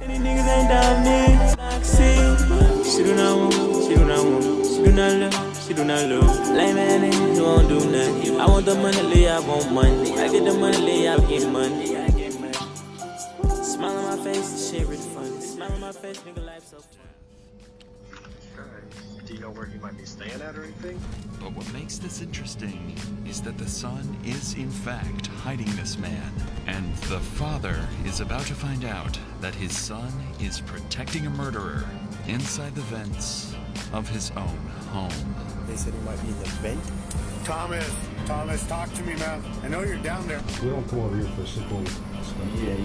Any niggas ain't down me. She do not want, she do not want, she do not love, she do not love. Lame man niggas who won't do nothing. I want the money, Lee, I want money. I get the money, Lee, I get money. I get money. Smile on my face, this shit really funny. Smile on my face, nigga, life so fun. Do you know where he might be staying at or anything? But what makes this interesting is that the son is in fact hiding this man, and the father is about to find out that his son is protecting a murderer inside the vents of his own home. They said he might be in the vent. Thomas, talk to me, man. I know you're down there. We don't come over here for simple stuff. Yeah.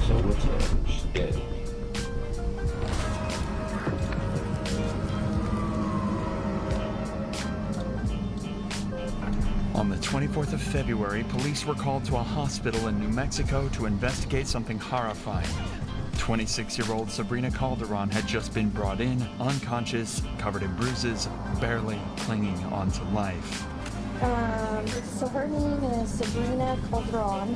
So what's up? She's dead. On the 24th of February, police were called to a hospital in New Mexico to investigate something horrifying. 26-year-old Sabrina Calderon had just been brought in, unconscious, covered in bruises, barely clinging onto life. So her name is Sabrina Calderon.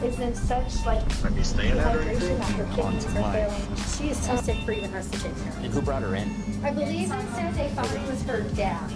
Is in such like Might be staying at or dehydration anything? that her kidneys Onto are life. failing. She is too sick for even us to take care of. And who brought her in? I believe it said they thought it was her dad.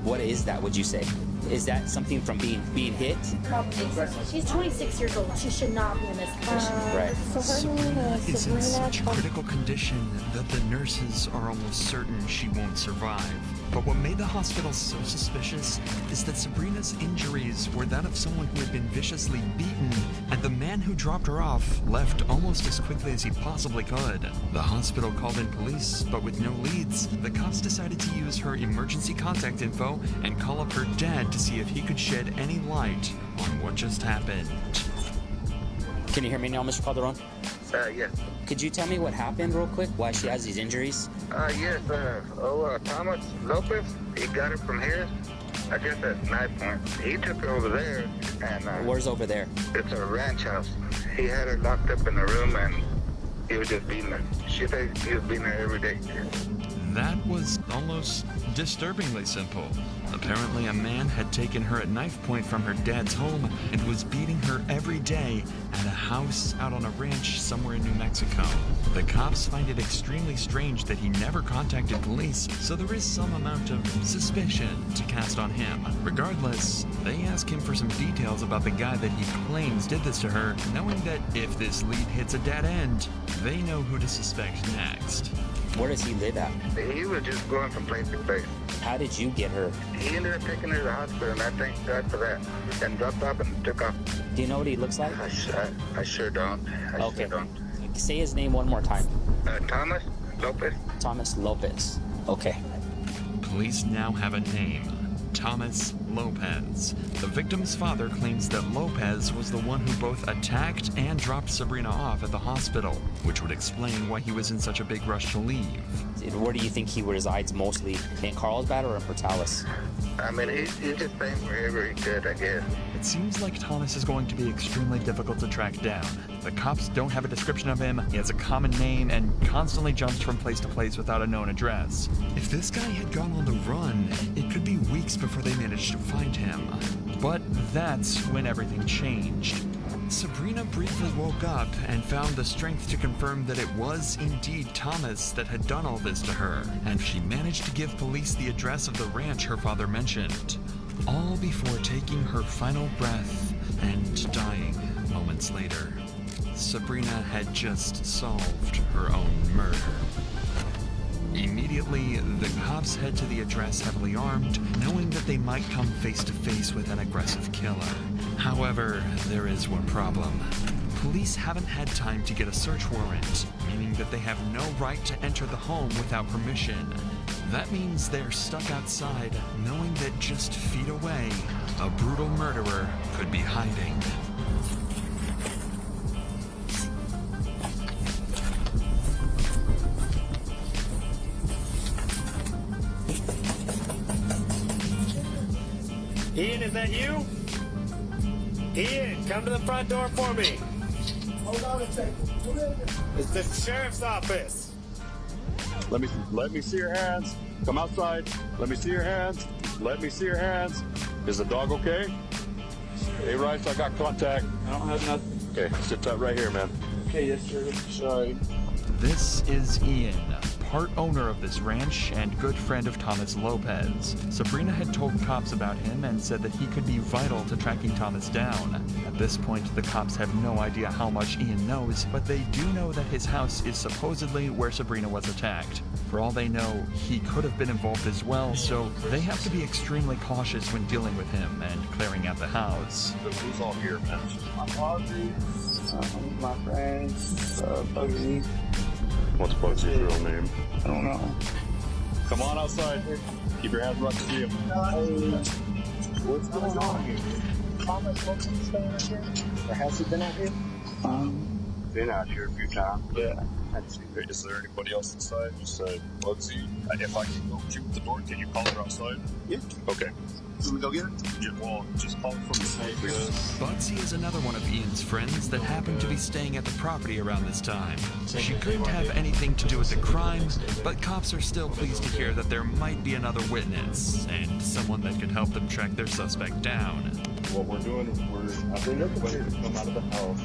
What is that, would you say? Is that something from being hit? Probably. She's 26 years old. She should not be in this condition. Right. So her name is Is in Sabrina such Calderon. critical condition that the nurses are almost certain she won't survive. But what made the hospital so suspicious is that Sabrina's injuries were that of someone who had been viciously beaten, and the man who dropped her off left almost as quickly as he possibly could. The hospital called in police, but with no leads, the cops decided to use her emergency contact info and call up her dad to see if he could shed any light on what just happened. Can you hear me now, Mr. Calderon? Yes. Could you tell me what happened real quick? Why she has these injuries? Yes, Thomas Lopez, he got it from here. I guess at Knife Point. He took her over there, and Where's over there? it's a ranch house. He had her locked up in a room, and he was just beating her. She said he was beating her every day. That was almost disturbingly simple. Apparently, a man had taken her at knife point from her dad's home and was beating her every day at a house out on a ranch somewhere in New Mexico. The cops find it extremely strange that he never contacted police, so there is some amount of suspicion to cast on him. Regardless, they ask him for some details about the guy that he claims did this to her, knowing that if this lead hits a dead end, they know who to suspect next. Where does he live at? He was just going from place to place. How did you get her? He ended up taking her to the hospital, and I thank God for that. And dropped off and took off. Do you know what he looks like? I sure don't. I Okay. sure don't. Say his name one more time. Thomas Lopez. Thomas Lopez. Okay. Police now have a name. Thomas Lopez. The victim's father claims that Lopez was the one who both attacked and dropped Sabrina off at the hospital, which would explain why he was in such a big rush to leave. Where do you think he resides mostly? In Carlsbad or in Portales? I mean, he's just staying wherever he could, I guess. It seems like Thomas is going to be extremely difficult to track down. The cops don't have a description of him, he has a common name, and constantly jumps from place to place without a known address. If this guy had gone on the run, it could be weeks before they managed to find him. But that's when everything changed. Sabrina briefly woke up and found the strength to confirm that it was indeed Thomas that had done all this to her, and she managed to give police the address of the ranch her father mentioned. All before taking her final breath and dying moments later. Sabrina had just solved her own murder. Immediately, the cops head to the address heavily armed, knowing that they might come face to face with an aggressive killer. However, there is one problem. Police haven't had time to get a search warrant, meaning that they have no right to enter the home without permission. That means they're stuck outside, knowing that just feet away, a brutal murderer could be hiding. Ian, is that you? Ian, come to the front door for me. Hold on a second. It's the sheriff's office. Let me see your hands. Come outside. Let me see your hands. Let me see your hands. Is the dog okay? Hey, Rice, I got contact. I don't have nothing. Okay, sit tight right here, man. Okay, yes, sir. Sorry. This is Ian, part owner of this ranch and good friend of Thomas Lopez. Sabrina had told cops about him and said that he could be vital to tracking Thomas down. At this point, the cops have no idea how much Ian knows, but they do know that his house is supposedly where Sabrina was attacked. For all they know, he could have been involved as well, so they have to be extremely cautious when dealing with him and clearing out the house. So who's all here, man? My Audrey, my friends, Bugsy. What's Bugsy's real name? I don't know. Come on outside. Keep your hands right to you. What's going on here? Thomas Wilson's staying out here? Or has he been out here? Been out here a few times. Yeah. Is there anybody else inside? Just say, Bugsy, if I can go with you at the door, can you call her outside? Yeah. Okay. Can we go get her? Well, just call her from the side. Bugsy is another one of Ian's friends that happened to be staying at the property around this time. She couldn't have anything to do with the crime, but cops are still pleased to hear that there might be another witness, and someone that could help them track their suspect down. What we're doing is we're asking everybody to come out of the house.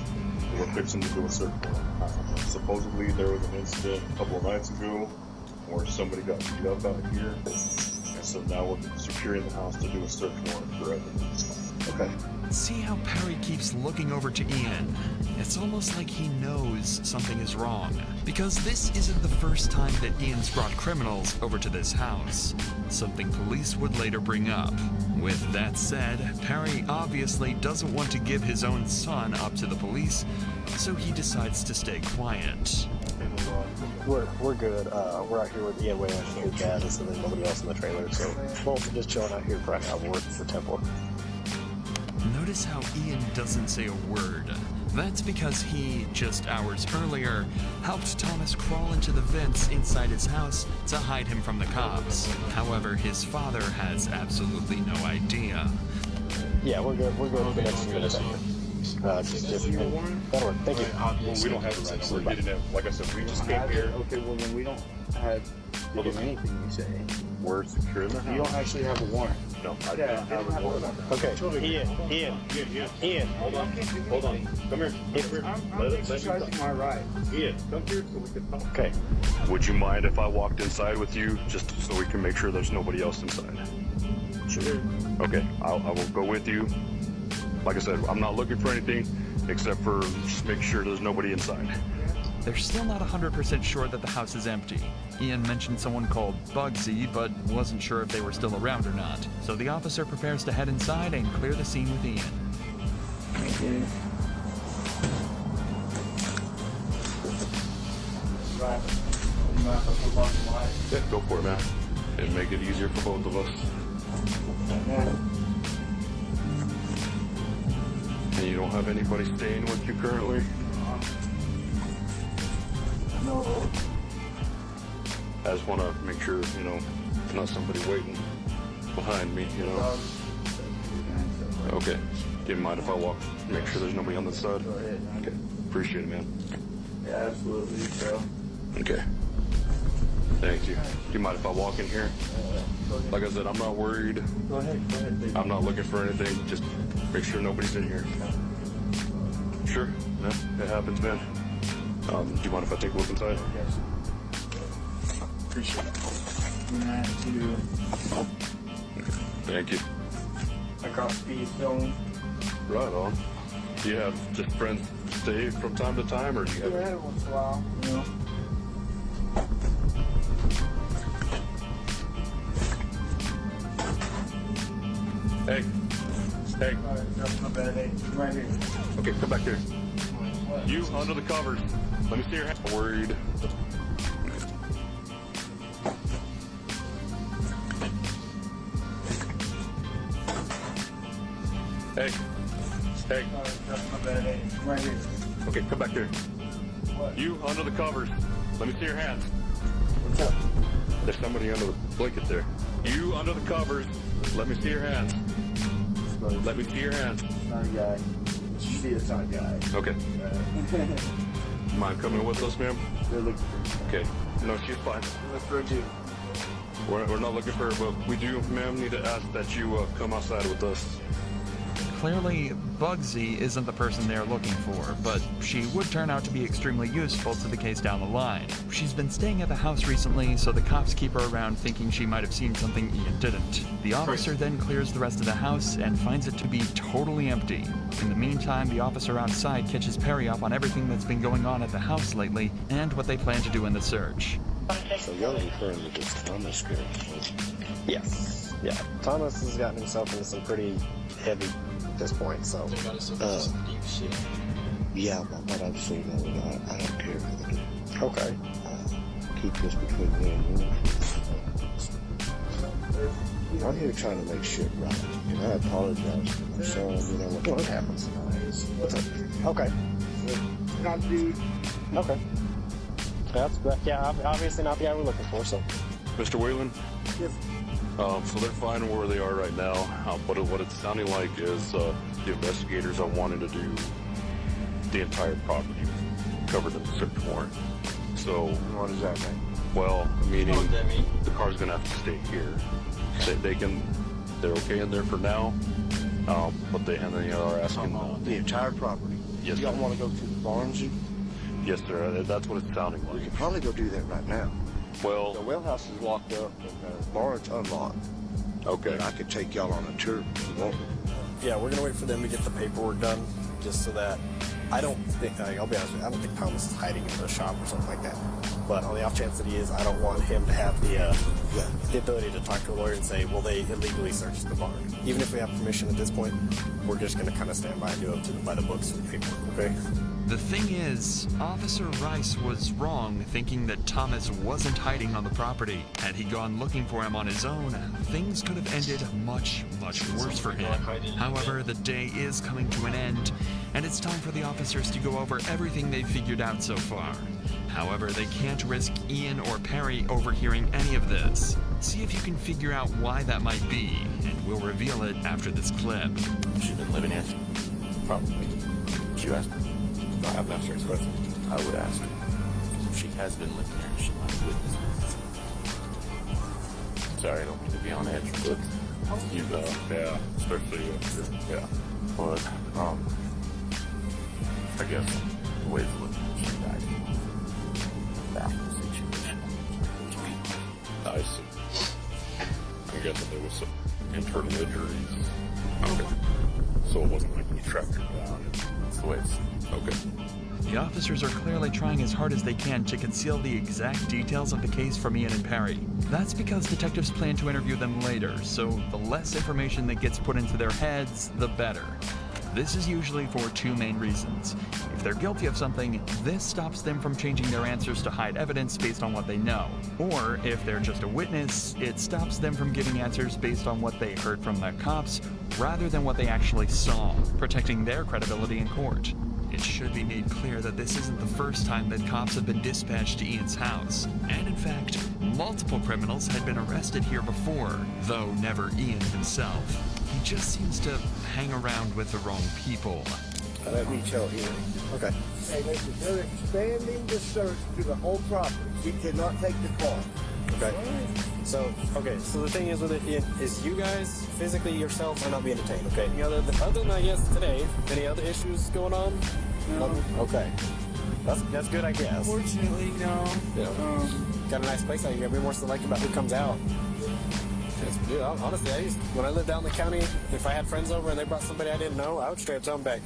We're fixing to do a search warrant. Supposedly there was an incident a couple of nights ago where somebody got beat up out here. And so now we're securing the house to do a search warrant for evidence. Okay. See how Perry keeps looking over to Ian? It's almost like he knows something is wrong, because this isn't the first time that Ian's brought criminals over to this house, something police would later bring up. With that said, Perry obviously doesn't want to give his own son up to the police, so he decides to stay quiet. We're good. We're out here with Ian waiting for his dad, and so there's nobody else in the trailer. So both just chilling out here right now. We're working for Temple. Notice how Ian doesn't say a word. That's because he, just hours earlier, helped Thomas crawl into the vents inside his house to hide him from the cops. However, his father has absolutely no idea. Yeah, we're good. We're good for the next few minutes. Just that'll work. Thank you. Well, we don't have it right now. We're getting it. Like I said, we just came here. Okay, well then we don't have to do anything you say. We're securing the house. You don't actually have a warrant. No, I don't have a warrant. Okay, Ian. Hold on. Come here. I'm exercising my right. Ian, come here so we can talk. Okay. Would you mind if I walked inside with you, just so we can make sure there's nobody else inside? Sure. Okay, I will go with you. Like I said, I'm not looking for anything except for just make sure there's nobody inside. They're still not 100% sure that the house is empty. Ian mentioned someone called Bugsy, but wasn't sure if they were still around or not. So the officer prepares to head inside and clear the scene with Ian. Yeah, go for it, man. It'd make it easier for both of us. And you don't have anybody staying with you currently? No. I just want to make sure, not somebody waiting behind me, Okay. Do you mind if I walk, make sure there's nobody on the side? Go ahead. Okay. Appreciate it, man. Yeah, absolutely, so. Okay. Thank you. Do you mind if I walk in here? Like I said, I'm not worried. Go ahead, please. I'm not looking for anything. Just make sure nobody's in here. Sure. Yeah, it happens, man. Do you mind if I take a look inside? Yes. Appreciate it. Thank you. I got speed stone. Right on. Do you have just friends stay from time to time, or do you have? Yeah, once in a while, Hey. Alright, that's not bad. Hey, I'm right here. Okay, come back here. You under the covers. Let me see your hand. Worried. Hey. Alright, that's not bad. Hey, I'm right here. Okay, come back here. What? You under the covers. Let me see your hands. What's up? There's somebody under the blanket there. You under the covers. Let me see your hands. Let me see your hands. Sorry, guy. She is our guy. Okay. Mind coming with us, ma'am? They're looking for me. Okay. No, she's fine. Look for you. We're not looking for her, but we do, ma'am, need to ask that you come outside with us. Clearly, Bugsy isn't the person they're looking for, but she would turn out to be extremely useful to the case down the line. She's been staying at the house recently, so the cops keep her around thinking she might have seen something Ian didn't. The officer then clears the rest of the house and finds it to be totally empty. In the meantime, the officer outside catches Perry up on everything that's been going on at the house lately and what they plan to do in the search. So you're referring to this Thomas girl? Yes. Yeah. Thomas has gotten himself into some pretty heavy at this point, so. Yeah, but what I've seen, I don't care for the Okay. keep this between me and you. I'm here trying to make shit right, and I apologize for my son. You know what happens. What's up? Okay. Okay. Yeah, obviously not the guy we're looking for, so. Mr. Whalen? Yes. So they're fine where they are right now, but what it's sounding like is the investigators are wanting to do the entire property covered in the search warrant. So What does that mean? well, meaning the car's gonna have to stay here. They're okay in there for now, but they are asking. The entire property? Yes, Y'all sir. want to go to the barns? Yes, sir. That's what it's sounding We like. could probably go do that right now. The Well, well house is locked up and the barn's unlocked. okay. And I could take y'all on a tour if you want. Yeah, we're gonna wait for them to get the paperwork done, just so that I don't think, I'll be honest with you, I don't think Thomas is hiding in the shop or something like that. But on the off chance that he is, I don't want him to have the ability to talk to a lawyer and say, well, they illegally searched the barn. Even if we have permission at this point, we're just gonna kind of stand by and do it by the books and paperwork, okay? The thing is, Officer Rice was wrong thinking that Thomas wasn't hiding on the property. Had he gone looking for him on his own, things could have ended much, much worse for him. However, the day is coming to an end, and it's time for the officers to go over everything they've figured out so far. However, they can't risk Ian or Perry overhearing any of this. See if you can figure out why that might be, and we'll reveal it after this clip. She's been living here. Probably. Did you ask her? I have not sure, but I would ask her. If she has been living here, she might witness it. Sorry, I don't mean to be on edge, but You yeah, especially yeah. but I guess the way it's looking, she died. That situation. I see. I guess that there was some internal injuries. Okay. So it wasn't like we tracked her down. That's the way it's. Okay. The officers are clearly trying as hard as they can to conceal the exact details of the case from Ian and Perry. That's because detectives plan to interview them later, so the less information that gets put into their heads, the better. This is usually for two main reasons. If they're guilty of something, this stops them from changing their answers to hide evidence based on what they know. Or if they're just a witness, it stops them from giving answers based on what they heard from the cops rather than what they actually saw, protecting their credibility in court. It should be made clear that this isn't the first time that cops have been dispatched to Ian's house. And in fact, multiple criminals had been arrested here before, though never Ian himself. He just seems to hang around with the wrong people. Let me tell you. okay. Hey, listen, they're expanding the search to the whole property. We cannot take the car. Okay. So the thing is with it is you guys physically yourselves are not being detained, okay? Other than I guess today, any other issues going on? No. Okay. That's good, I guess. Unfortunately, no. Yeah. Got a nice place out here. You gotta be more selective about who comes out. Dude, honestly, when I lived out in the county, if I had friends over and they brought somebody I didn't know, I would straight up tell them back,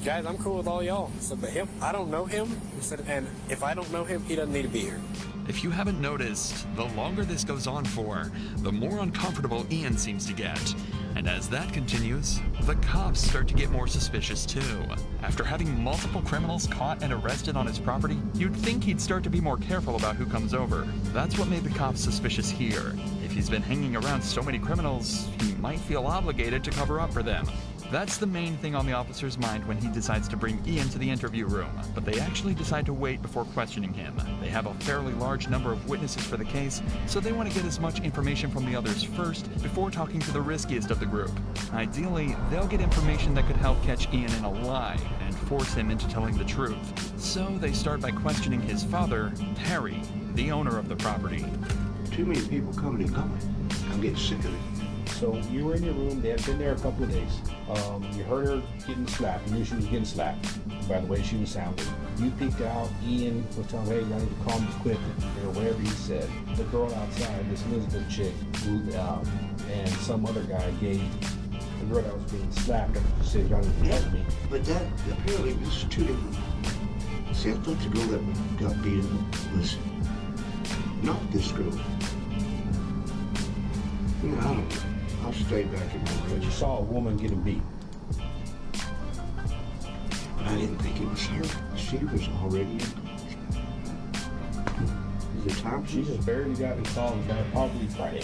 guys, I'm cool with all y'all. So, but him, I don't know him. And if I don't know him, he doesn't need to be here. If you haven't noticed, the longer this goes on for, the more uncomfortable Ian seems to get. And as that continues, the cops start to get more suspicious too. After having multiple criminals caught and arrested on his property, you'd think he'd start to be more careful about who comes over. That's what made the cops suspicious here. If he's been hanging around so many criminals, he might feel obligated to cover up for them. That's the main thing on the officer's mind when he decides to bring Ian to the interview room, but they actually decide to wait before questioning him. They have a fairly large number of witnesses for the case, so they want to get as much information from the others first before talking to the riskiest of the group. Ideally, they'll get information that could help catch Ian in a lie and force him into telling the truth. So they start by questioning his father, Perry, the owner of the property. too many people coming and going. I'm getting sick of it. So you were in your room. They had been there a couple of days. You heard her getting slapped. You knew she was getting slapped by the way she was sounding. You peeked out. Ian was telling her, hey, I need to calm quick, or whatever he said. The girl outside, this Elizabeth chick, moved out, and some other guy gave the girl that was being slapped, she said, y'all need to help me. But that, apparently, this is two different. See, I thought the girl that got beaten was not this girl. I don't know. I'll stay back in my But room. you saw a woman getting beat. But I didn't think it was her. She was already in. Is it time? She just barely got involved, probably Friday.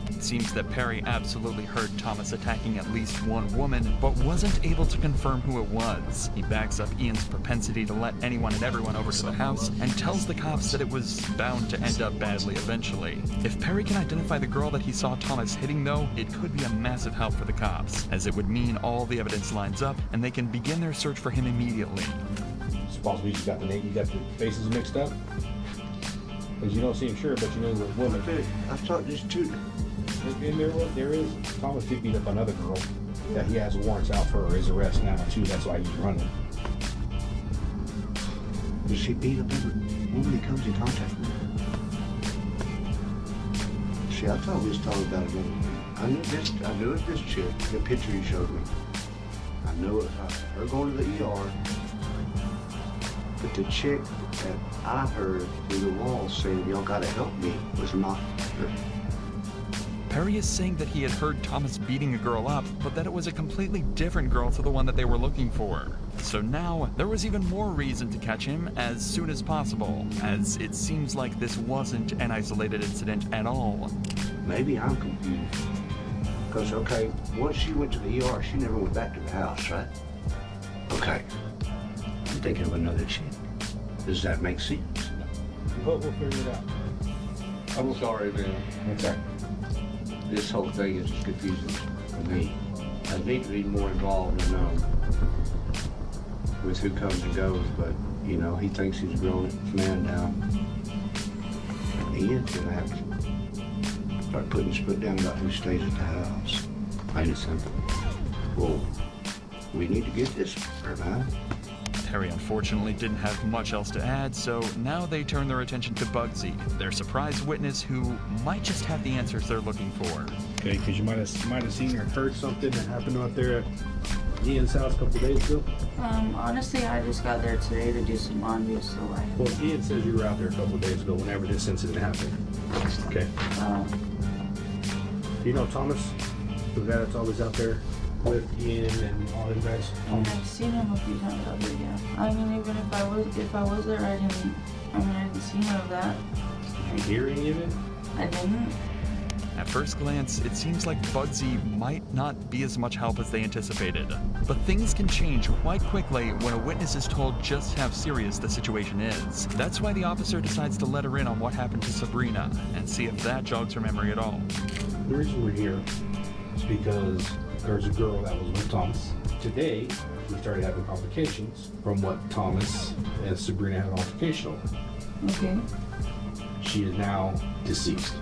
It seems that Perry absolutely heard Thomas attacking at least one woman, but wasn't able to confirm who it was. He backs up Ian's propensity to let anyone and everyone over to the house and tells the cops that it was bound to end up badly eventually. If Perry can identify the girl that he saw Thomas hitting, though, it could be a massive help for the cops, as it would mean all the evidence lines up and they can begin their search for him immediately. Suppose we just got the name, you got the faces mixed up? Because you don't seem sure, but you know the woman. I thought this too. And there is, Thomas did beat up another girl that he has warrants out for his arrest now too, that's why he's running. Does he beat up every woman he comes in contact with? See, I thought we was talking about another one. I knew it was this chick, the picture he showed me. I know it was her going to the ER. But the chick that I heard through the wall saying, y'all gotta help me, was not her. Perry is saying that he had heard Thomas beating a girl up, but that it was a completely different girl to the one that they were looking for. So now, there was even more reason to catch him as soon as possible, as it seems like this wasn't an isolated incident at all. Maybe I'm confused. Because, okay, once she went to the ER, she never went back to the house, right? Okay. I'm thinking of another chick. Does that make sense? But we'll figure it out. I'm sorry, man. Okay. This whole thing is confusing for me. I need to be more involved in with who comes and goes, but you know, he thinks he's a grown man now. Ian's gonna have to start putting his foot down about who stays at the house. Plain and simple. Well, we need to get this her, man. Perry unfortunately didn't have much else to add, so now they turn their attention to Bugsy, their surprise witness who might just have the answers they're looking for. Okay, because you might have seen or heard something that happened out there at Ian's house a couple days ago. Honestly, I just got there today to do some laundry, so I... Well, Ian says you were out there a couple days ago whenever this incident happened. Okay. You know Thomas, the guy that's always out there with Ian and all them guys? I've seen him a few times out there, yeah. I mean, even if I was there, I didn't see none of that. Did you hear any of it? I didn't. At first glance, it seems like Bugsy might not be as much help as they anticipated. But things can change quite quickly when a witness is told just how serious the situation is. That's why the officer decides to let her in on what happened to Sabrina and see if that jogs her memory at all. The reason we're here is because there's a girl that was with Thomas. Today, we started having complications from what Thomas and Sabrina had an altercation over. Okay. She is now deceased.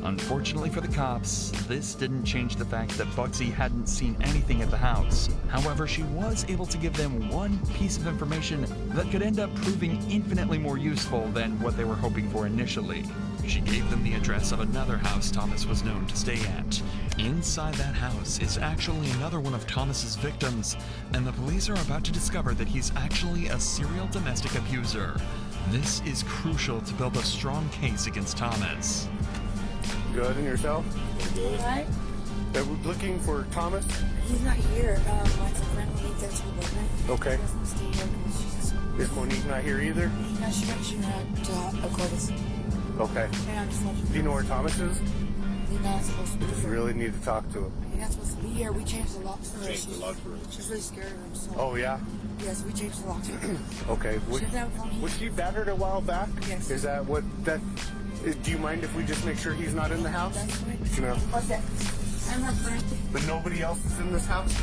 Unfortunately for the cops, this didn't change the fact that Bugsy hadn't seen anything at the house. However, she was able to give them one piece of information that could end up proving infinitely more useful than what they were hoping for initially. She gave them the address of another house Thomas was known to stay at. Inside that house is actually another one of Thomas's victims, and the police are about to discover that he's actually a serial domestic abuser. This is crucial to build a strong case against Thomas. Good, and yourself? What? They're looking for Thomas? He's not here. My friend Monique goes to the building. Okay. She doesn't stay here because she's just... Is Monique not here either? No, she had to call this. Okay. And I'm just watching. Do you know where Thomas is? He's not supposed to be You just here. really need to talk to him. He's not supposed to be here. We changed the locks for her. She's really scared of him. So. Oh, yeah? Yes, we changed the locks for her. Okay. Was she battered a while back? Yes. Is that what that... Do you mind if we just make sure he's not in the house? That's right. You know? What's that? I'm her friend. But nobody else is in this house?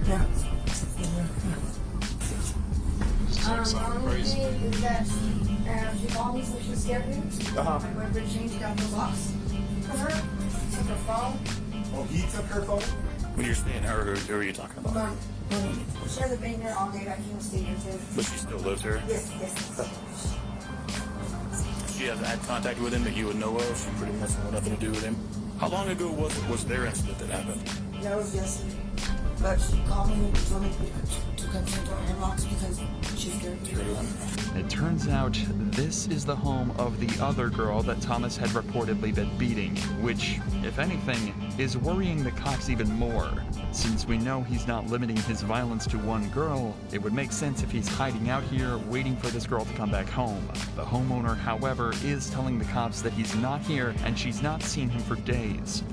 Yeah. The only thing is that And she called me, so she was scared of me. Uh-huh. I went to change down the box for her. Took her phone. Oh, he took her phone? When you're saying her, who are you talking about? Mom, she hasn't been here all day. I can't stay here too. But she still lives here? Yes, yes. She hasn't had contact with him that you would know of? She pretty much had nothing to do with him? How long ago was their incident that happened? That was yesterday. But she called me and told me to come to her inbox because she's scared of me. It turns out this is the home of the other girl that Thomas had reportedly been beating, which, if anything, is worrying the cops even more. Since we know he's not limiting his violence to one girl, it would make sense if he's hiding out here waiting for this girl to come back home. The homeowner, however, is telling the cops that he's not here and she's not seen him for days.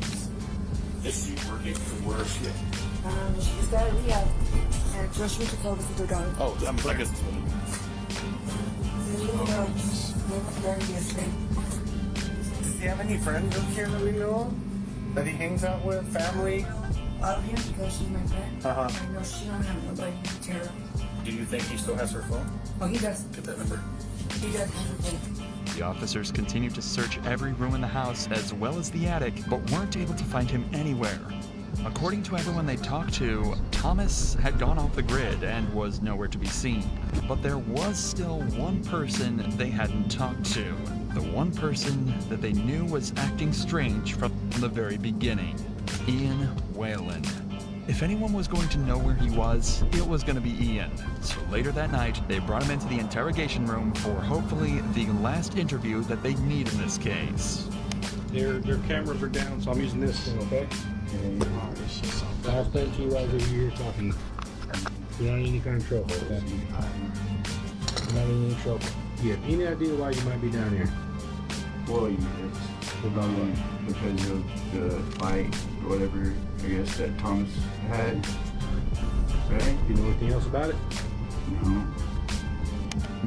Is she working? Where is she at? She's got a rehab. And trust me to cover for her daughter. Oh, I guess it's what Does he have any friends up here that we know of? That he hangs out with? Family? Out here because she's my friend. Uh-huh. I know she don't have nobody to tear her. Do you think he still has her phone? Oh, he does. Get that number. He does have her phone. The officers continued to search every room in the house as well as the attic, but weren't able to find him anywhere. According to everyone they talked to, Thomas had gone off the grid and was nowhere to be seen. But there was still one person they hadn't talked to. The one person that they knew was acting strange from the very beginning. Ian Whalen. If anyone was going to know where he was, it was going to be Ian. So later that night, they brought him into the interrogation room for hopefully the last interview that they'd need in this case. Their cameras are down, so I'm using this thing, okay? I'll explain to you right over here talking. You're not in any kind of trouble, okay? You're not in any trouble. You have any idea why you might be down here? Well, because of the fight or whatever, I guess, that Thomas had. Right? You know anything else about it? No.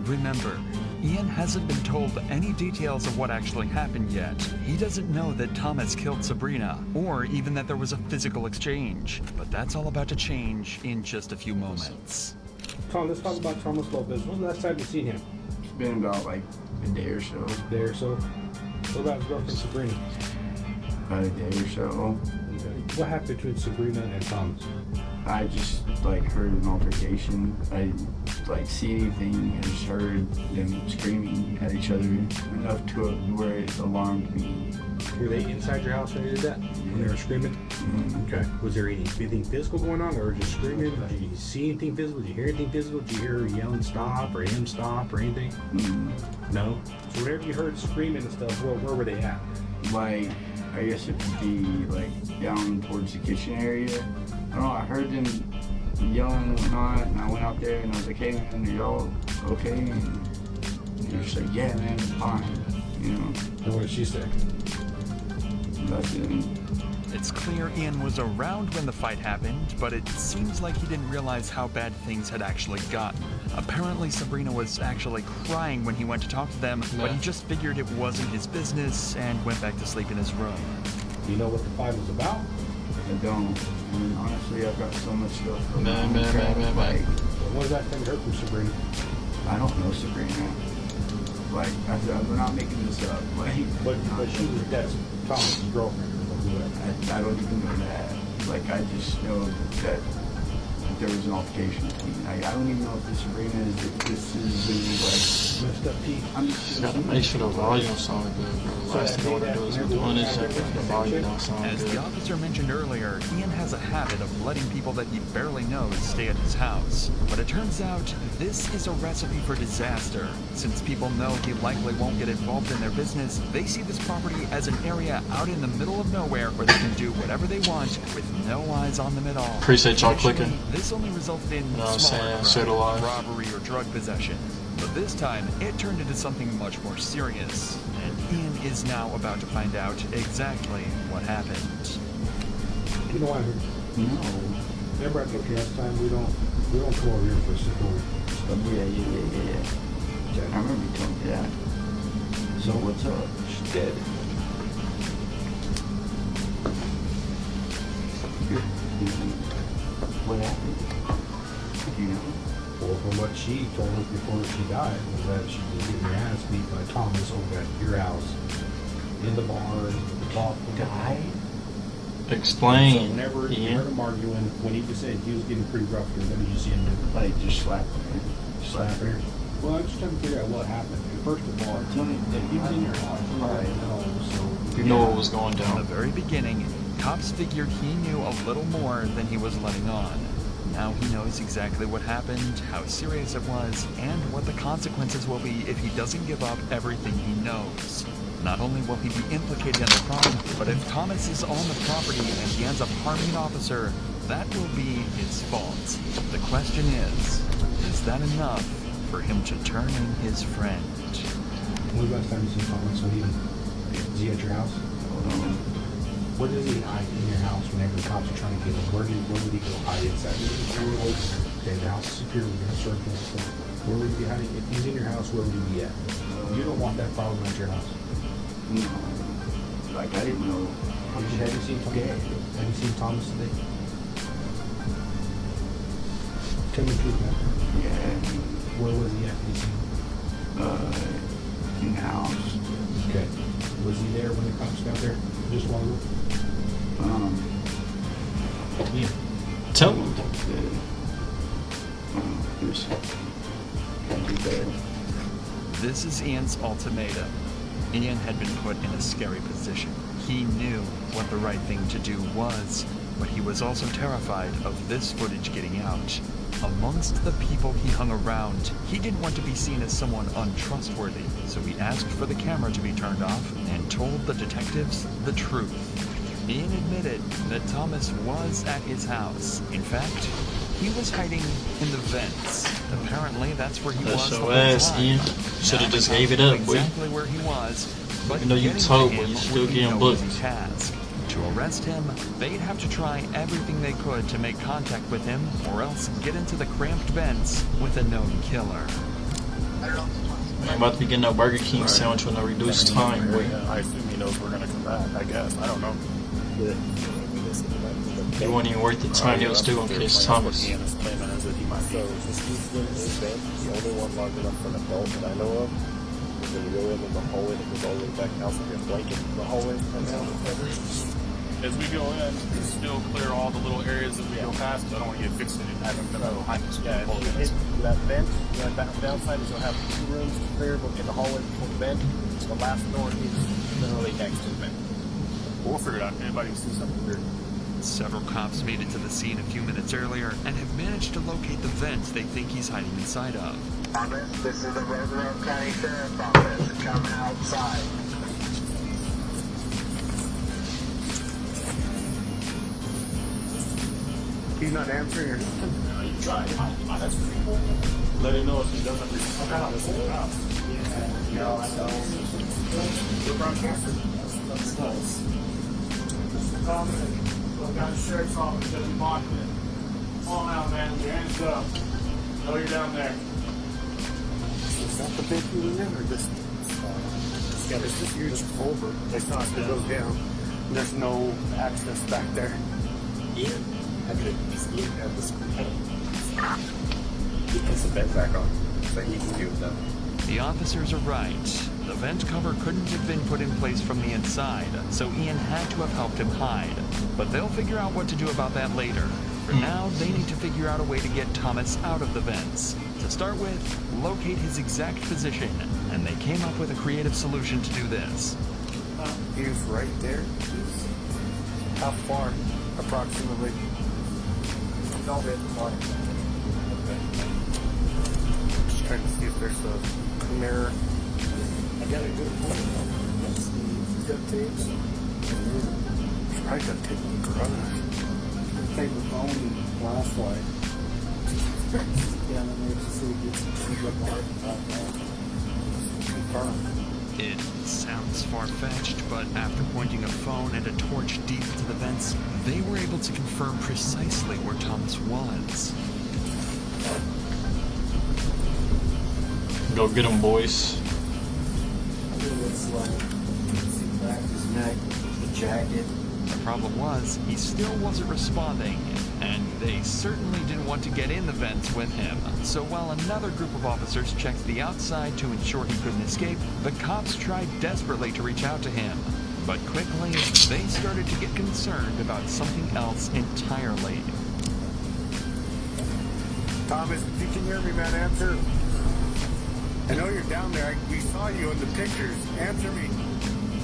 Remember, Ian hasn't been told any details of what actually happened yet. He doesn't know that Thomas killed Sabrina, or even that there was a physical exchange. But that's all about to change in just a few moments. Tom, let's talk about Thomas Lopez. When's the last time you seen him? It's been about like a day or so. A day or so? What about his girlfriend Sabrina? About a day or so. Okay. What happened between Sabrina and Thomas? I just like heard an altercation. I didn't like see anything. I just heard them screaming at each other enough to where it alarmed me. Were they inside your house when you did that? When they were screaming? Mm-hmm. Okay. Was there anything physical going on, or just screaming? Did you see anything physical? Did you hear anything physical? Did you hear her yelling stop or him stop or anything? Mm-hmm. No? So whenever you heard screaming and stuff, where were they at? Like, I guess it would be like down towards the kitchen area. I don't know, I heard them yelling and whatnot, and I went out there and I was like, hey man, are y'all okay? And they're just like, yeah man, fine, you know. And what did she say? That's it. It's clear Ian was around when the fight happened, but it seems like he didn't realize how bad things had actually gotten. Apparently Sabrina was actually crying when he went to talk to them, but he just figured it wasn't his business and went back to sleep in his room. Do you know what the fight was about? I don't. I mean, honestly, I've got so much stuff. Man. When was that time you heard from Sabrina? I don't know Sabrina. Like, we're not making this up. Like, but that's Thomas' girlfriend. I don't even know that. Like, I just know that there was an altercation between. I don't even know if this Sabrina is. If this is like messed up Pete. I'm just gotta make sure the volume sounds good, bro. Last thing I want to do is we're doing this shit if the volume don't sound As good. the officer mentioned earlier, Ian has a habit of letting people that he barely knows stay at his house. But it turns out this is a recipe for disaster. Since people know he likely won't get involved in their business, they see this property as an area out in the middle of nowhere where they can do whatever they want with no eyes on them at all. Appreciate y'all clicking. This only resulted in You know what I'm smaller saying? crimes, So do I. robbery or drug possession. But this time, it turned into something much more serious. And Ian is now about to find out exactly what happened. You know why? no. Remember I told you last time we don't come over here for support. Yeah. Okay. I remember you told me that. So what's up? She's dead. What happened? You know? Well, from what she told us before she died, was that she was getting her ass beat by Thomas over at your house. In the barn, the top. Died? Explain. So whenever yeah. you heard him arguing, when he just said he was getting pretty rough here, what did you see him do? Like, just slap her. Slap her? Well, I'm just trying to figure out what happened. First of all, tell me if he was in your house, you already know, so... You know what was going down. From the very beginning, cops figured he knew a little more than he was letting on. Now he knows exactly what happened, how serious it was, and what the consequences will be if he doesn't give up everything he knows. Not only will he be implicated in the crime, but if Thomas is on the property and he ends up harming an officer, that will be his fault. The question is that enough for him to turn in his friend? When was the last time you seen Thomas? Is he at your house? What does he hide in your house whenever the cops are trying to get him? Where would he go hide inside? Okay, the house is secure. We're going to search him. So where would he be hiding? If he's in your house, where would he be at? You don't want that problem at your house. No. Like, I didn't know. Have you seen Thomas? Have you seen Thomas today? Tell me the truth, man. Yeah. Where was he at? Did you see him? In the house. Okay. Was he there when the cops got there? Just while Yeah. Tell me. This is Ian's ultimatum. Ian had been put in a scary position. He knew what the right thing to do was, but he was also terrified of this footage getting out. Amongst the people he hung around, he didn't want to be seen as someone untrustworthy, so he asked for the camera to be turned off and told the detectives the truth. Ian admitted that Thomas was at his house. In fact, he was hiding in the vents. Apparently, that's where he was the whole time. Ian. Should've just gave it up, boy. Exactly where he was, but Even though you told, but you still getting booked. Task. To arrest him, they'd have to try everything they could to make contact with him, or else get into the cramped vents with a known killer. I'm about to be getting a Burger King sandwich with no reduced time, boy. I assume he knows we're gonna come back. I guess. I don't know. It wasn't even worth the time they was doing because Thomas. Ian is claiming as if he might be. The only one large enough for an adult that I know of. When you go in the hallway that goes all the way back out, so there's a blanket in the hallway and down the covers. As we go in, we still clear all the little areas that we go past. I don't want to get fixated and have them come out behind us. Yeah, if that vent, the downside is you'll have 2 rooms to clear, but in the hallway before the vent, the last door is literally next to the vent. We'll figure it out. If anybody sees something weird. Several cops made it to the scene a few minutes earlier and have managed to locate the vent they think he's hiding inside of. Thomas, this is the Roosevelt County Sheriff's Office. Come outside. He's not answering or nothing. You try. Let him know if he doesn't respond. No, I don't. We're broadcasting. That's nice. Mr. Thomas, look out the sheriff's office. Doesn't block it. Come on out, man. Your hands up. Know you're down there. Is that the big unit or just? Yeah, there's this huge culvert. It's not that goes down. There's no access back there. Ian? I could Ian have this. He puts the vent back on. So he can do that. The officers are right. The vent cover couldn't have been put in place from the inside, so Ian had to have helped him hide. But they'll figure out what to do about that later. For now, they need to figure out a way to get Thomas out of the vents. To start with, locate his exact position, and they came up with a creative solution to do this. He was right there. How far, approximately? Don't hit the mark. Just trying to see if there's a mirror. I got a good one. That's the duct tapes. He's probably got tape in the garage. Take the phone and flashlight. Down in there to see if it's confirmed. It sounds far-fetched, but after pointing a phone and a torch deep into the vents, they were able to confirm precisely where Thomas was. Go get him, boys. It's like, see back his neck, the jacket, The problem was, he still wasn't responding, and they certainly didn't want to get in the vents with him. So while another group of officers checked the outside to ensure he couldn't escape, the cops tried desperately to reach out to him. But quickly, they started to get concerned about something else entirely. Thomas, if you can hear me, man, answer. I know you're down there. We saw you in the pictures. Answer me.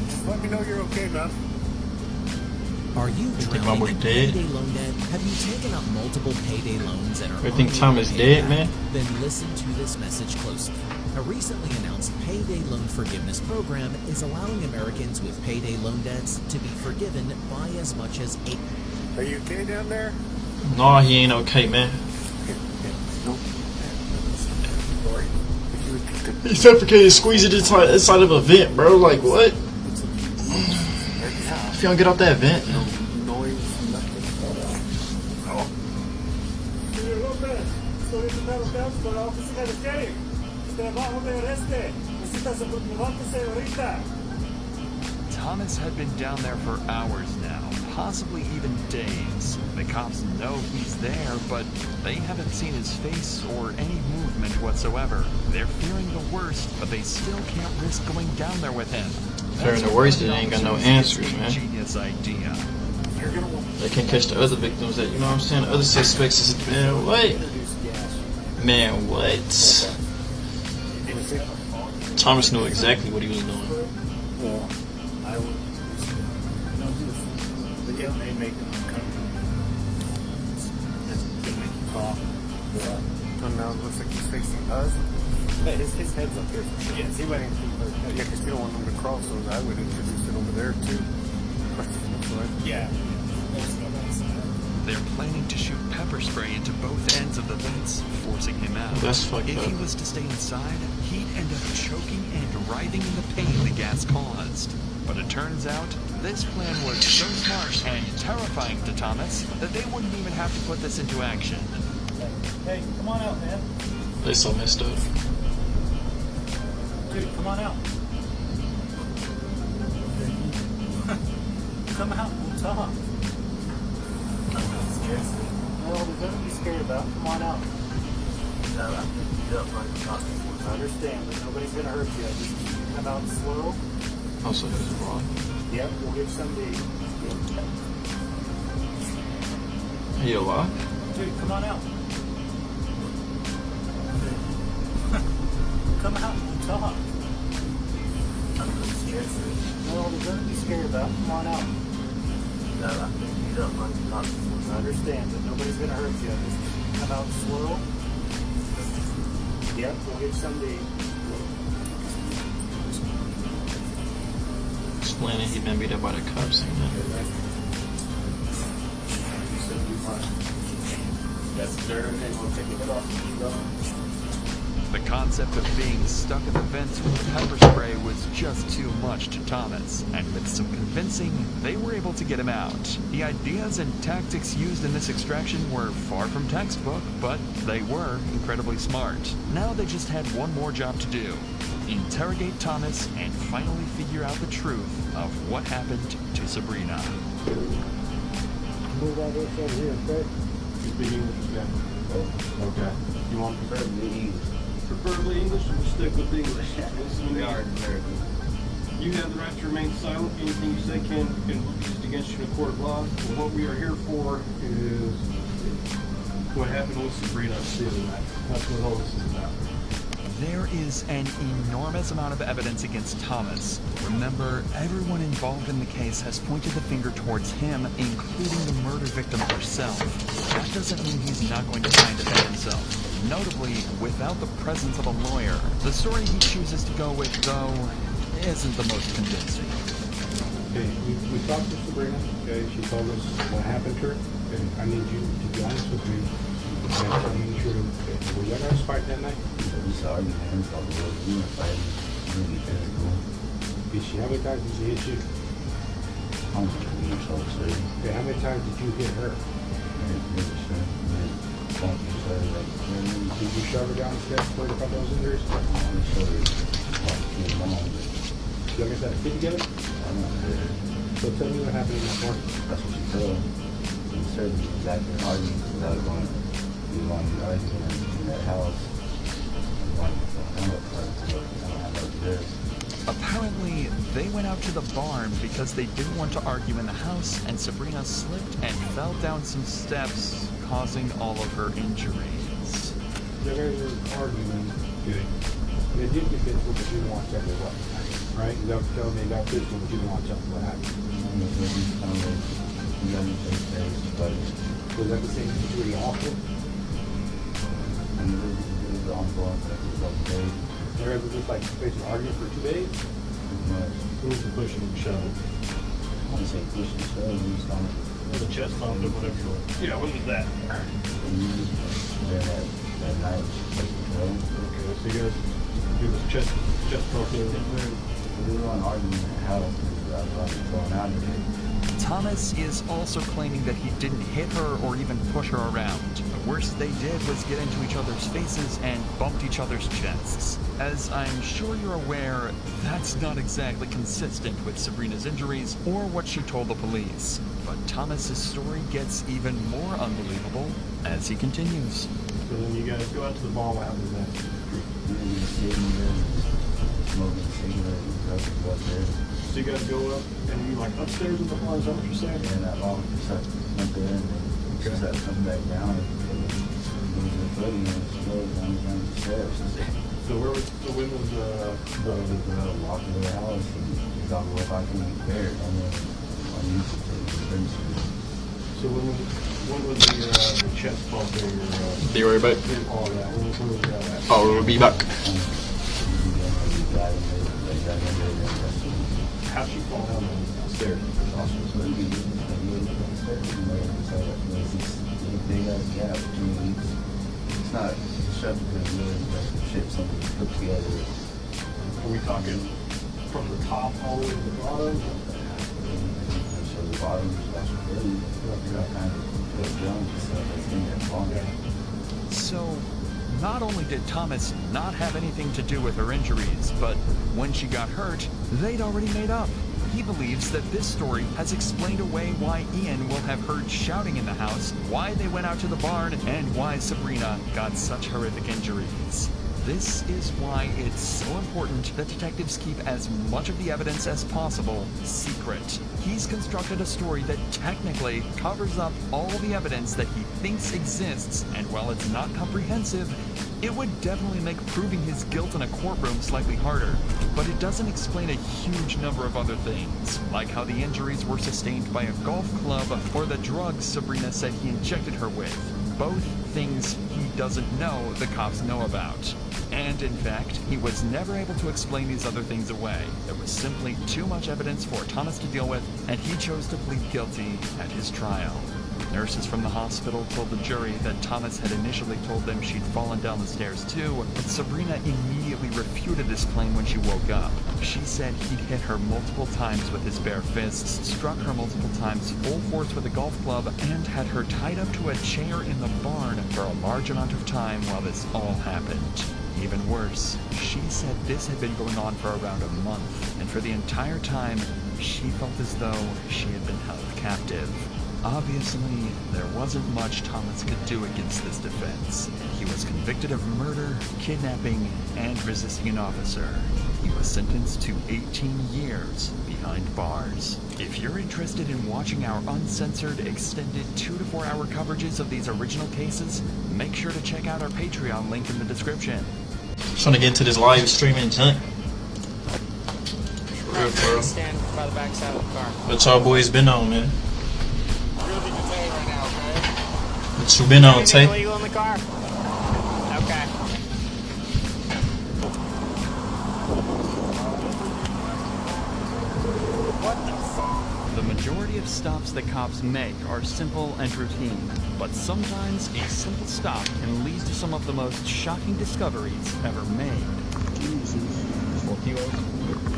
Just let me know you're okay, man. Are you drowning in dead? payday loan debt? Have you taken out multiple payday loans and are I think unable Tom to is pay dead, back? man. Then listen to this message closely. A recently announced payday loan forgiveness program is allowing Americans with payday loan debts to be forgiven by as much as 8. Are you okay down there? No, he ain't okay, man. He suffocated, squeezing inside of a vent, bro. Like, what? If you don't get off that vent. Thomas had been down there for hours now, possibly even days. The cops know he's there, but they haven't seen his face or any movement whatsoever. They're fearing the worst, but they still can't risk going down there with him. Fearing the worst, they ain't got no answers, man. Genius idea. They can catch the other victims that, you know what I'm saying? The other suspects is, man, what? Man, what? Thomas knew exactly what he was doing. Well, I would. The guilt may make them uncomfortable. It's gonna make you cough. And now it looks like he's facing us. Yeah, his head's up here for sure. Yes, he went in. Yeah, because we don't want him to cross those. I would introduce it over there too. Yeah. They're planning to shoot pepper spray into both ends of the vents, forcing him out. That's fucked If up. he was to stay inside, he'd end up choking and writhing in the pain the gas caused. But it turns out, this plan was so smart and terrifying to Thomas that they wouldn't even have to put this into action. Hey, come on out, man. They so messed up. Dude, come on out. Come out and talk. Well, there's nothing to be scared about. Come on out. I understand, but nobody's gonna hurt you. Just come out slow. Also, he was wrong. Yep, we'll get somebody. He alive? Dude, come on out. Come out and talk. Well, there's nothing to be scared about. Come on out. I understand, but nobody's gonna hurt you. Just come out slow. Yep, we'll get somebody. Explaining he'd been beat up by the cops and that. That's dirt, and we'll take it off. The concept of being stuck in the vents with pepper spray was just too much to Thomas, and with some convincing, they were able to get him out. The ideas and tactics used in this extraction were far from textbook, but they were incredibly smart. Now they just had one more job to do: interrogate Thomas and finally figure out the truth of what happened to Sabrina. Move all this over here, okay? You speak English, yeah. Okay. You want preferably English? Preferably English, we'll stick with English. We are American. You have the right to remain silent. Anything you say can be used against you in a court of law. But what we are here for is what happened with Sabrina the other night. That's what all this is about. There is an enormous amount of evidence against Thomas. Remember, everyone involved in the case has pointed the finger towards him, including the murder victim herself. That doesn't mean he's not going to try and defend himself. Notably, without the presence of a lawyer. The story he chooses to go with, though, isn't the most convincing. Okay, we talked to Sabrina. Okay, she told us what happened to her. And I need you to be honest with me. And tell me the truth. Okay, were y'all guys fight that night? We sorry, man. Probably was. We were fighting. Really physical. Did she, how many times did she hit you? I'm just being so sick. Okay, how many times did you hit her? Did you shove her down the steps for a couple of those injuries? I Y'all guys had a kid together? So tell me what happened in that morning. That's what she told me. She said the exact argument because I was going to be arguing in that house. Apparently, they went out to the barn because they didn't want to argue in the house, and Sabrina slipped and fell down some steps, causing all of her injuries. The guys were arguing. Good. They did get physical, but you didn't want to tell me what. Right? You got to tell me they got physical, but you didn't want to tell me what happened. Was that the same situation also? They were just like basically arguing for 2 days? Who was the pushing and shoving? I want to say push and shove. We was on The chest bump or whatever. Yeah, when was that? that night. Okay, so you guys do this chest bump there. We were on arguing in the house because I was going out of it. Thomas is also claiming that he didn't hit her or even push her around. The worst they did was get into each other's faces and bumped each other's chests. As I'm sure you're aware, that's not exactly consistent with Sabrina's injuries or what she told the police. But Thomas's story gets even more unbelievable as he continues. So then you guys go out to the bar. What happens next? We were sitting there, smoking a cigarette, and drugs up there. So you guys go up and you like upstairs in the bar, is that what you're saying? And that long just up there and then just had to come back down and lose her footing and she goes down the steps. So when was the walk into the house and he's on the way back in the bed and then I used to take the drinks. So when was the chest bump there? Be right back. All that. When was that at? Oh, we'll be back. How'd she fall down downstairs? It's not shoved because the shit something put together. Are we talking from the top all the way to the bottom? So the bottom is actually kind of put down stuff that's in there longer. So, not only did Thomas not have anything to do with her injuries, but when she got hurt, they'd already made up. He believes that this story has explained away why Ian will have heard shouting in the house, why they went out to the barn, and why Sabrina got such horrific injuries. This is why it's so important that detectives keep as much of the evidence as possible secret. He's constructed a story that technically covers up all the evidence that he thinks exists, and while it's not comprehensive, it would definitely make proving his guilt in a courtroom slightly harder. But it doesn't explain a huge number of other things, like how the injuries were sustained by a golf club or the drugs Sabrina said he injected her with. Both things he doesn't know the cops know about. And in fact, he was never able to explain these other things away. There was simply too much evidence for Thomas to deal with, and he chose to plead guilty at his trial. Nurses from the hospital told the jury that Thomas had initially told them she'd fallen down the stairs too, but Sabrina immediately refuted this claim when she woke up. She said he'd hit her multiple times with his bare fists, struck her multiple times full force with a golf club, and had her tied up to a chair in the barn for a large amount of time while this all happened. Even worse, she said this had been going on for around a month, and for the entire time, she felt as though she had been held captive. Obviously, there wasn't much Thomas could do against this defense. He was convicted of murder, kidnapping, and resisting an officer. He was sentenced to 18 years behind bars. If you're interested in watching our uncensored, extended 2 to 4 hour coverages of these original cases, make sure to check out our Patreon link in the description. Trying to get into this live streaming junk. Stand by the back side of the car. What y'all boys been on, man? What you been on, Tay? Illegal in the car? Okay. What the fuck? The majority of stops that cops make are simple and routine, but sometimes a simple stop can lead to some of the most shocking discoveries ever made. 4 kilos.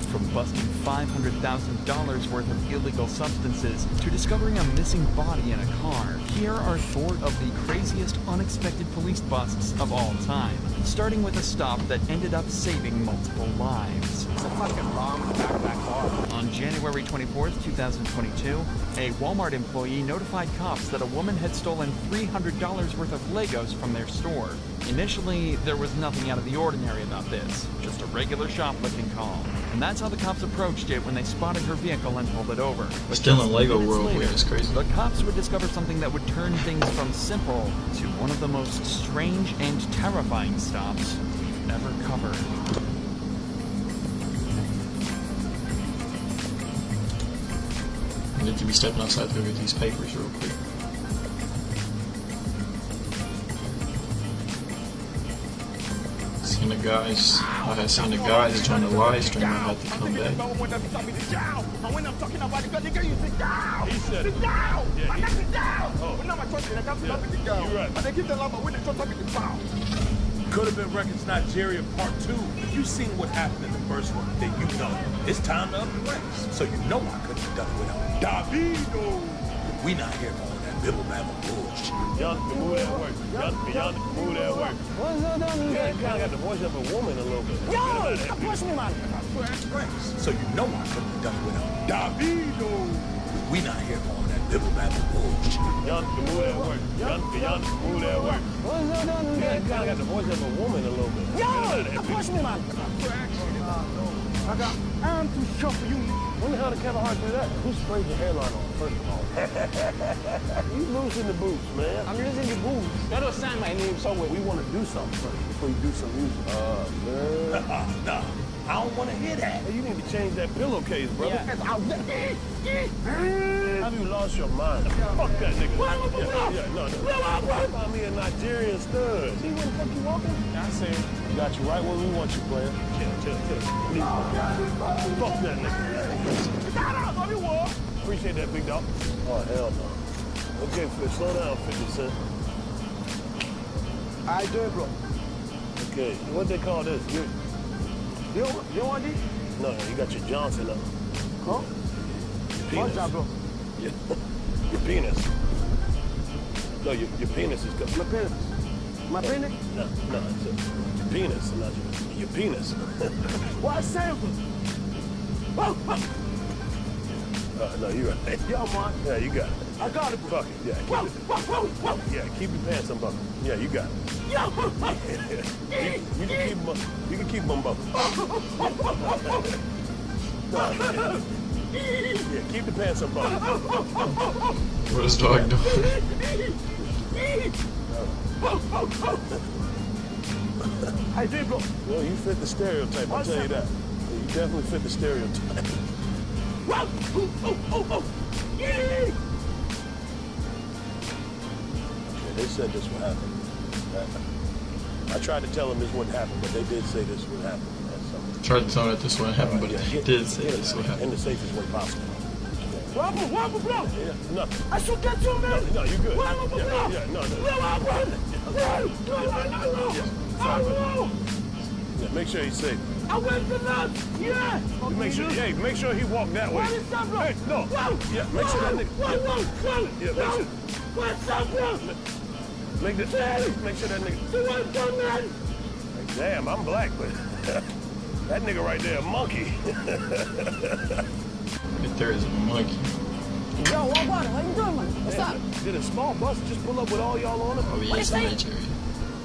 From busting $500,000 worth of illegal substances to discovering a missing body in a car, here are 4 of the craziest unexpected police busts of all time, starting with a stop that ended up saving multiple lives. It's a fucking bomb in the back of that car. On January 24th, 2022, a Walmart employee notified cops that a woman had stolen $300 worth of Legos from their store. Initially, there was nothing out of the ordinary about this, just a regular shoplifting call. And that's how the cops approached it when they spotted her vehicle and pulled it over. But still in Lego minutes world, later, yeah, it's crazy. The cops would discover something that would turn things from simple to one of the most strange and terrifying stops we've ever covered. I need to be stepping outside to go get these papers real quick. I had seen the guys join the live stream. I had to come back. He said it. Could have been Records Nigeria Part 2. If you seen what happened in the first one, then you know it's time to up the ranks. So you know I couldn't have done it without Davido. We not here for all that bibble babble bullshit. Y'all can move that work. Y'all can move that work. Yeah, you kind of got the voice of a woman a little bit. Yo, stop pushing me, man. So you know I couldn't have done it without Davido. We not here for all that bibble babble bullshit. Y'all can move that work. Y'all can move that work. Yeah, you kind of got the voice of a woman a little bit. Yo, stop pushing me, man. I got arm too short for you. When the hell did Kevin Hart do that? Who sprayed your hairline on, first of all? You losing the boots, man. I'm losing the boots. That don't sign my name somewhere. We want to do something first before you do some music. Man. Nah, I don't want to hear that. Hey, you need to change that pillowcase, brother. Yeah. Have you lost your mind? Fuck that nigga. No. Find me a Nigerian stud. See where the fuck you walking? I see. We got you right where we want you, player. Chill. Please. Fuck that nigga. Appreciate that, big dog. Oh, hell no. Okay, slow down, 50 Cent. How you doing, bro? Okay, what they call this? You want this? No, you got your Johnson up. Huh? Your penis. What's up, bro? Your penis. No, your penis is good. My penis? My penis? No, it's your penis, not your penis. What I say, bro? No, you right. Yo, man. Yeah, you got it. I got it, bro. Fuck it. Yeah, keep your pants unbuckled. Yeah, you got it. You can keep them unbuckled. Yeah, keep the pants unbuckled. What is dog doing? How you doing, bro? Well, you fit the stereotype, I'll tell you that. You definitely fit the stereotype. Okay, they said this would happen. I tried to tell them this wouldn't happen, but they did say this would happen. Tried to tell me that this wouldn't happen, but they did say this would happen. In the safest way possible. Wobble, bro. Yeah, nothing. I should get you, man. No, you good. Wobble, bro. Yeah, make sure he's safe. I went to lunch. Yeah. Make sure he walked that way. What is up, bro? Hey, no. Yeah, make sure that nigga. Yeah, make sure. What's up, bro? Make sure that nigga. Damn, I'm black, but that nigga right there, a monkey. If there is a monkey. Yo, what? How you doing, man? What's up? Did a small bus just pull up with all y'all on it? Oh, yeah, it's Nigeria.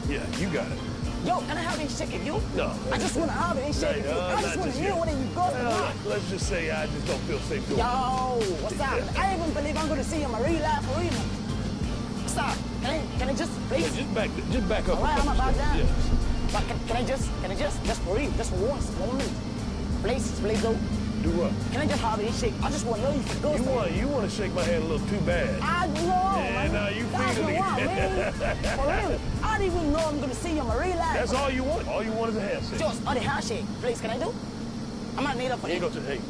Yeah, you got it. Yo, can I have this chicken, you? No. I just want to have this chicken. I just want to hear what you got. Let's just say I just don't feel safe doing it. Yo, what's up? I even believe I'm going to see you in my real life for real. What's up? Can I just, please? Yeah, just back up. All right, I'm about that. Yeah. But can I just for real, just for once, 1 minute. Please go. Do what? Can I just have this shake? I just want to know if it goes. You want to shake my hand a little too bad. I know. Yeah, now you feeling it. For real. I didn't even know I'm going to see you in my real life. That's all you want. All you want is a handshake. Just the handshake. Please, can I do? I'm not need up for it. Hey,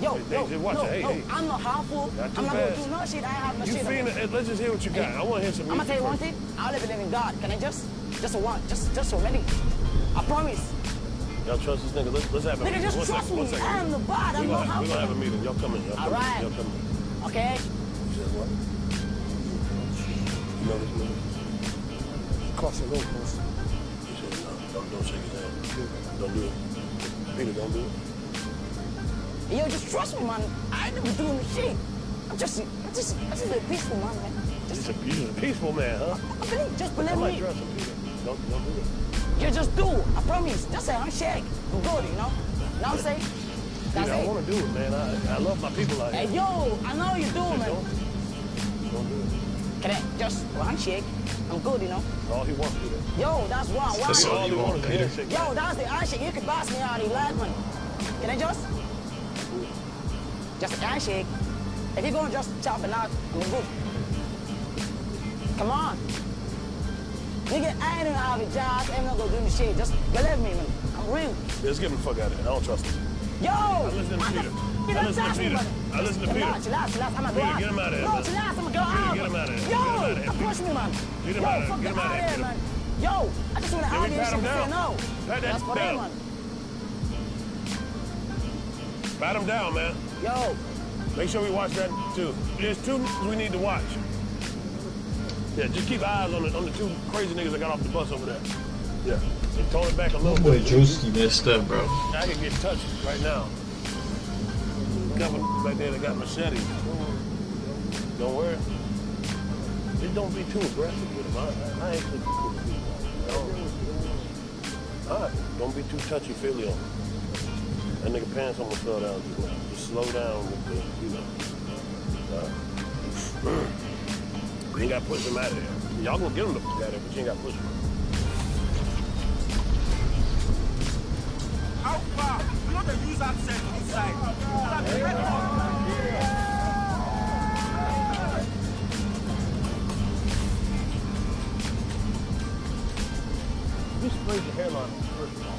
I'm not harmful. I'm not going to do no shit. I have no shit. You feeling it? Let's just hear what you got. I want to hear some music. I'm going to tell you one thing. I live in God. Can I just a minute. I promise. Y'all trust this nigga? Let's have a Nigga, meeting. just One trust second, me. I'm the bot. I'm We're not gonna have a meeting. Y'all come in. Y'all come All in. right. Y'all come in. Okay. You said what? You know this nigga? Cross your leg, boss. He said, no, don't shake his hand. Don't do it. Peter, don't do it. Yo, just trust me, man. I ain't never doing the shit. I'm just a peaceful man, man. You're a peaceful man, huh? Just believe I might me. trust him, Peter. Don't do it. You just do it. I promise. Just a handshake. I'm good, you know? Know what I'm saying? That's Peter, I it. want to do it, man. I love my people out here. Hey, yo, I know you do, man. Don't do it. Can I just a handshake? I'm good, you know? All he wants to do. Yo, that's what I want. That's all you want, Peter. Yo, that's the handshake. You can pass me out, you like, man. Can I just? Just a handshake. If you're going to just chop it out, I'm good. Come on. Nigga, I ain't gonna have a job. I'm not gonna do the shit. Just believe me, man. I'm real. Let's get him the fuck out of here. I don't trust him. Yo! I listen to Peter. I listen to Peter. I listen to Peter. Chill out. I'm gonna go Peter, out. get him out of here. No, man. chill out. I'm gonna go Peter, out. get him out of here. Yo, Get him out of here. don't push me, man. Get him Yo, out of here. fuck Get him out of here, Peter. man. Yo, I just wanna Can have we this pat shit him and say down? no. Pat that That's for them, down. man. Pat him down, man. Yo. Make sure we watch that too. There's two we need to watch. Yeah, just keep eyes on the two crazy niggas that got off the bus over there. Yeah. And tone it back a little Boy, bit. Drewski messed up, bro. I can get touched right now. Couple back there that got machetes. Don't worry. Just don't be too aggressive with them. I ain't too cool with people. All right. Don't be too touchy-feely on them. That nigga pants almost fell down. Just slow down with the, you know. You ain't got to push him out of there. Y'all gonna get him the fuck out of there, but you ain't got to push him. How far? You know the use access on this side. Who sprayed your hairline on first of all?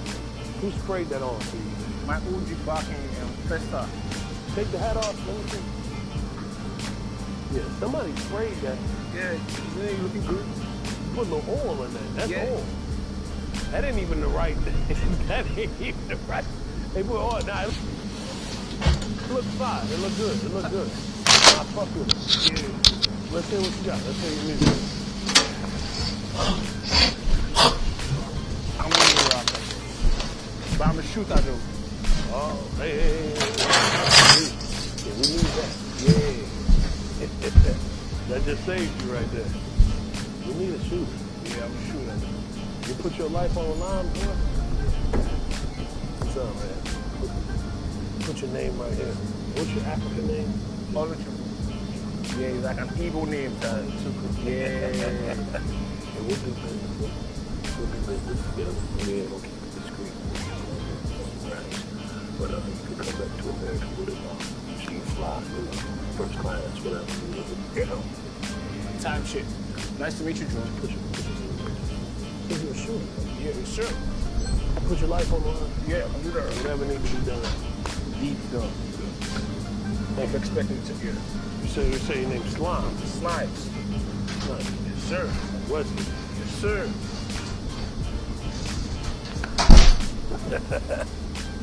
Who sprayed that on for you? My OG barking Festa. Take the hat off, let me see. Yeah, somebody sprayed that. Yeah, it ain't looking good. Put a little oil in that. That's Yeah. oil. That ain't even the right thing. That ain't even the right. They put oil. Nah, it looks fine. It look good. It look good. Nah, fuck with it. Yeah. Let's hear what you got. Let's hear your music. I'm gonna be around there. But I'm a shooter though. Oh, hey. Yeah, we need that. Yeah. That just saved you right there. We need a shooter. Yeah, I'm a shooter. You put your life on the line, bro? What's up, man? Put your name right here. What's your African name? Oluchi. Yeah, it's like an Igbo name. Yeah. And we'll do business. We'll do business together. We ain't gonna keep it discreet. Right. But you can come back to America with it. She can fly, you know, first class, whatever. You know. Time shit. Nice to meet you, Drew. Put your you're a shooter. Yeah, sure. Put your life on the line. Yeah, I'll do that. Whatever needs to be done. Deep done. I'm expecting to hear. You say your name's Slime. Slimes. Slime. Yes, sir. Wesley. Yes, sir.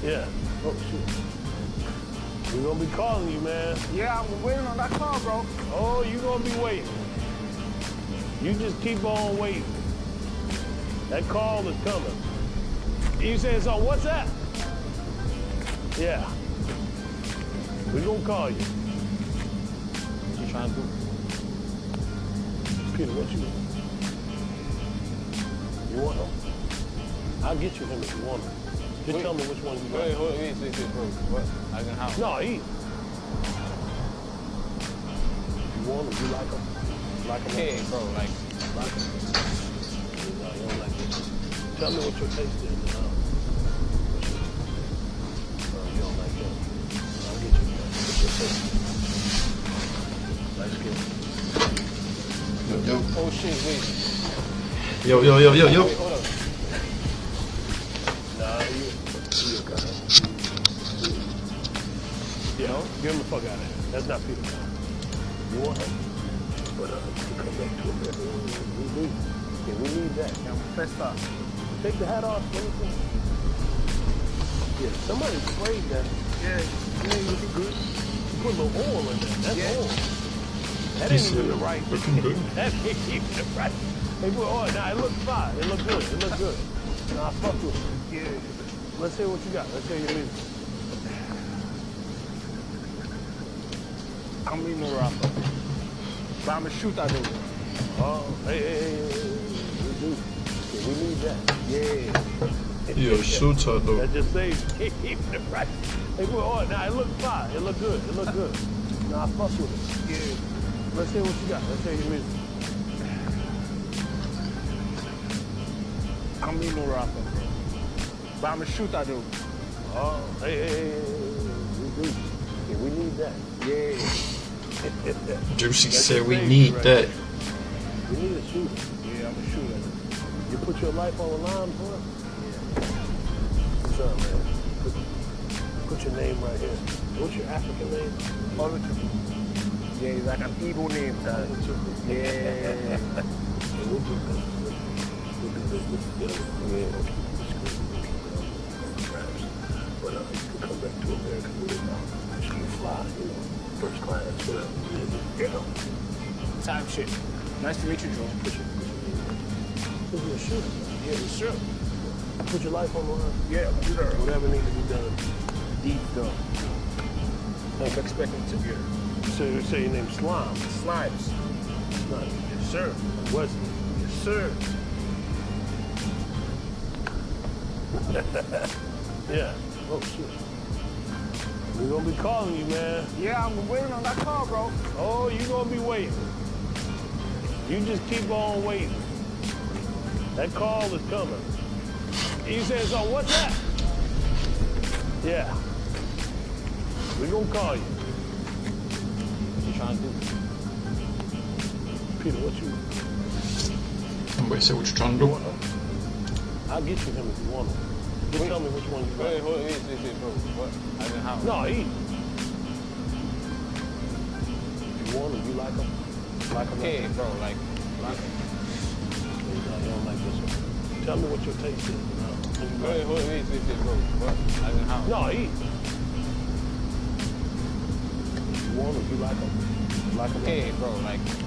Yeah. Oh, shit. We're gonna be calling you, man. Yeah, I'm waiting on that call, bro. Oh, you gonna be waiting. You just keep on waiting. That call is coming. You saying something? What's that? Yeah. We're gonna call you. What you trying to do? Peter, what you want? You want him? I'll get you him if you want him. Just tell me which one you want. Wait, what? I can have. No, eat. You want him? You like him? Like him? Hey, bro, like him. No, you don't like it. Tell me what your taste is. No, you don't like him. I'll get you one. What's your taste? Light skin. Yo. Oh shit, wait. Yo. Wait, hold up. Nah, you got it. Yeah, get him the fuck out of here. That's not Peter Pan. You want him? But to come back to America, we need that. I'm Festa. Take the hat off. Let me see. Yeah, somebody sprayed that. Yeah, you looking good. You put a little oil in there. That's oil. That ain't even the right. That ain't even the right. They put oil. Nah, it looks fine. It looks good. It looks good. Nah, fuck with it. Yeah. Let's hear what you got. Let's hear your music. I'm in the rapper. But I'm a shooter though. Oh, hey. We do. Yeah, we need that. Yeah. You're a shooter though. That just saves even the price. They put oil. Nah, it looks fine. It look good. It look good. Nah, fuck with it. Yeah. Let's hear what you got. Let's hear your music. I'm in the rapper. But I'm a shooter though. Oh, hey. We do. Yeah, we need that. Yeah. Juicy said we need that. We need a shooter. Yeah, I'm a shooter. You put your life on the line for us? What's up, man? Put your name right here. What's your African name? Oluchi. Yeah, it's like an Igbo name, son. Yeah. We'll do good. Yeah. But you can come back to America with it now. You can fly, first class, whatever. You know. Time shit. Nice to meet you, Joe. Put your shooter. Yeah, sure. Put your life on the line. Yeah, sure. Whatever needs to be done. Deep done. I'm expecting to hear. So you say your name's Slime. Slimes. Slime. Yes, sir. Wesley. Yes, sir. Yeah. Oh, shit. We're gonna be calling you, man. Yeah, I'm waiting on that call, bro. Oh, you're gonna be waiting. You just keep on waiting. That call is coming. You said, so what's that? Yeah. We're gonna call you. What you trying to do? Peter, what you? Somebody said what you trying to do? I'll get you him if you want him. Just tell me which one you got. Wait, bro. What? I didn't have him. No, he. You want him, you like him? Like him? Okay, bro, like him. No, you don't like this one. Tell me what your taste is. Wait, bro. What? I didn't have him. No, he. You want him, you like him? Like him? Okay, bro, like him.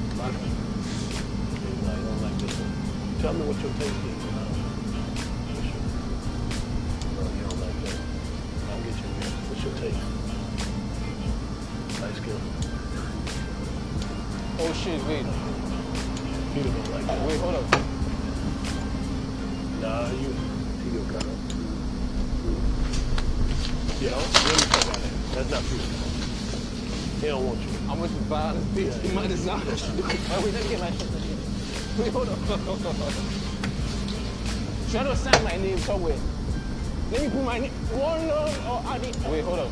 No, you don't like this one. Tell me what your taste is. Oh shit, wait. Peter don't like that. Wait, hold up. Nah, Peter got up. Yeah, let me talk about that. That's not Peter. He don't want you. I'm with the violence, bitch. You might as well. Wait, let me get my shit. Wait, hold up. Try to sign my name somewhere. Let me put my name. One or I need. Wait, hold up.